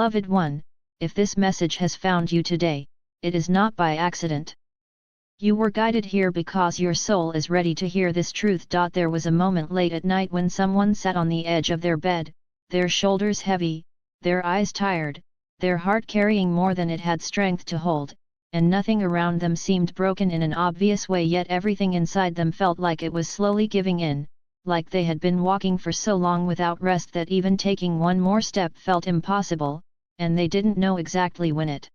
Beloved one, if this message has found you today, it is not by accident. You were guided here because your soul is ready to hear this truth. There was a moment late at night when someone sat on the edge of their bed, their shoulders heavy, their eyes tired, their heart carrying more than it had strength to hold, and nothing around them seemed broken in an obvious way, yet everything inside them felt like it was slowly giving in, like they had been walking for so long without rest that even taking one more step felt impossible, and they didn't know exactly when it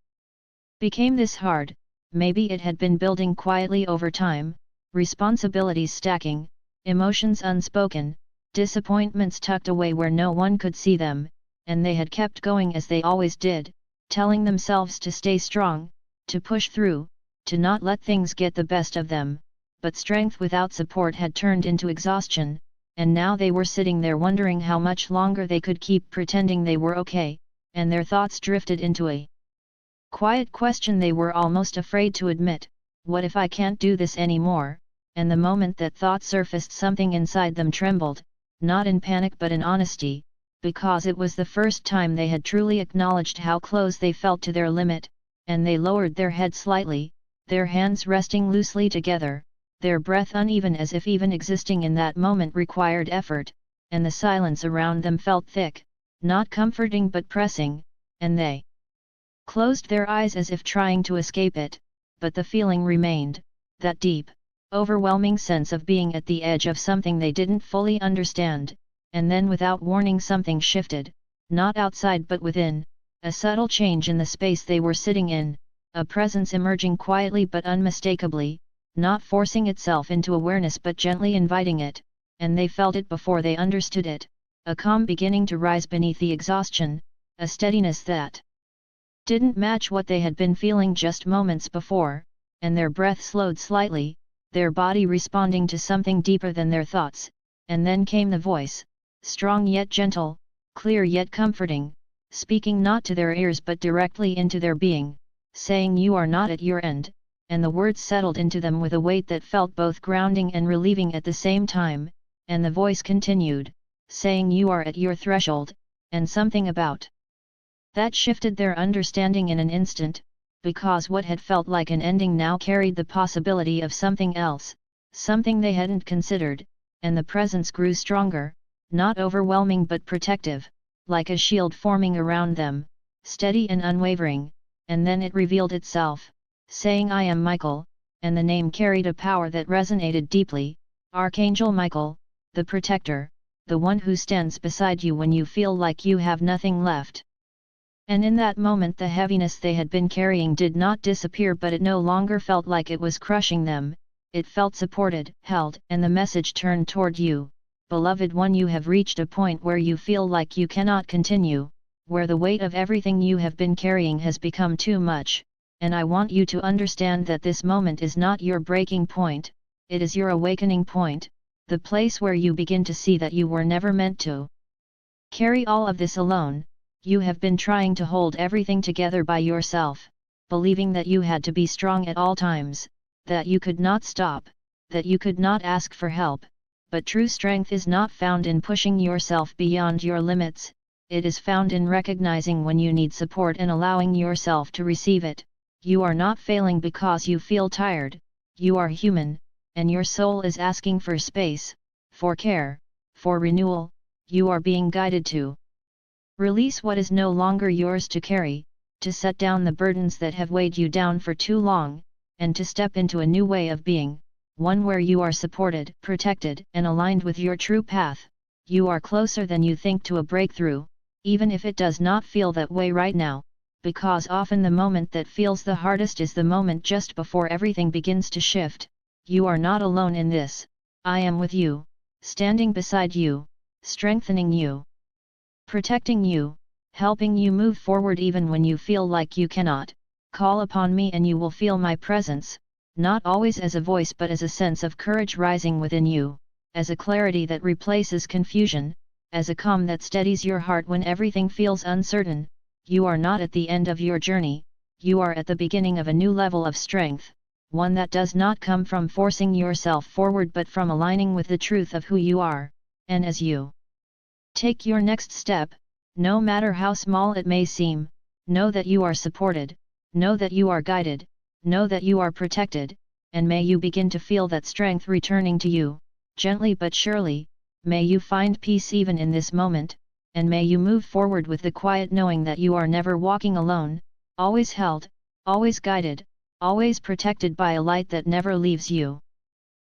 became this hard. Maybe it had been building quietly over time, responsibilities stacking, emotions unspoken, disappointments tucked away where no one could see them, and they had kept going as they always did, telling themselves to stay strong, to push through, to not let things get the best of them, but strength without support had turned into exhaustion, and now they were sitting there wondering how much longer they could keep pretending they were okay, and their thoughts drifted into a quiet question they were almost afraid to admit: what if I can't do this anymore? And the moment that thought surfaced, something inside them trembled, not in panic but in honesty, because it was the first time they had truly acknowledged how close they felt to their limit, and they lowered their head slightly, their hands resting loosely together, their breath uneven as if even existing in that moment required effort, and the silence around them felt thick, not comforting but pressing, and they closed their eyes as if trying to escape it, but the feeling remained, that deep, overwhelming sense of being at the edge of something they didn't fully understand, and then without warning something shifted, not outside but within, a subtle change in the space they were sitting in, a presence emerging quietly but unmistakably, not forcing itself into awareness but gently inviting it, and they felt it before they understood it, a calm beginning to rise beneath the exhaustion, a steadiness that didn't match what they had been feeling just moments before, and their breath slowed slightly, their body responding to something deeper than their thoughts, and then came the voice, strong yet gentle, clear yet comforting, speaking not to their ears but directly into their being, saying, "You are not at your end," and the words settled into them with a weight that felt both grounding and relieving at the same time, and the voice continued, saying, "You are at your threshold," and something about that shifted their understanding in an instant, because what had felt like an ending now carried the possibility of something else, something they hadn't considered, and the presence grew stronger, not overwhelming but protective, like a shield forming around them, steady and unwavering, and then it revealed itself, saying, "I am Michael," and the name carried a power that resonated deeply, Archangel Michael, the protector, the one who stands beside you when you feel like you have nothing left. And in that moment the heaviness they had been carrying did not disappear, but it no longer felt like it was crushing them, it felt supported, held, and the message turned toward you, beloved one. You have reached a point where you feel like you cannot continue, where the weight of everything you have been carrying has become too much, and I want you to understand that this moment is not your breaking point, it is your awakening point, the place where you begin to see that you were never meant to carry all of this alone. You have been trying to hold everything together by yourself, believing that you had to be strong at all times, that you could not stop, that you could not ask for help, but true strength is not found in pushing yourself beyond your limits, it is found in recognizing when you need support and allowing yourself to receive it. You are not failing because you feel tired, you are human, and your soul is asking for space, for care, for renewal. You are being guided to release what is no longer yours to carry, to set down the burdens that have weighed you down for too long, and to step into a new way of being, one where you are supported, protected, and aligned with your true path. You are closer than you think to a breakthrough, even if it does not feel that way right now, because often the moment that feels the hardest is the moment just before everything begins to shift. You are not alone in this. I am with you, standing beside you, strengthening you, protecting you, helping you move forward even when you feel like you cannot. Call upon me and you will feel my presence, not always as a voice but as a sense of courage rising within you, as a clarity that replaces confusion, as a calm that steadies your heart when everything feels uncertain. You are not at the end of your journey, you are at the beginning of a new level of strength, one that does not come from forcing yourself forward but from aligning with the truth of who you are, and as you take your next step, No matter how small it may seem, know that you are supported, know that you are guided, know that you are protected, and may you begin to feel that strength returning to you, gently but surely. May you find peace even in this moment, and may you move forward with the quiet knowing that you are never walking alone, always held, always guided, always protected by a light that never leaves you.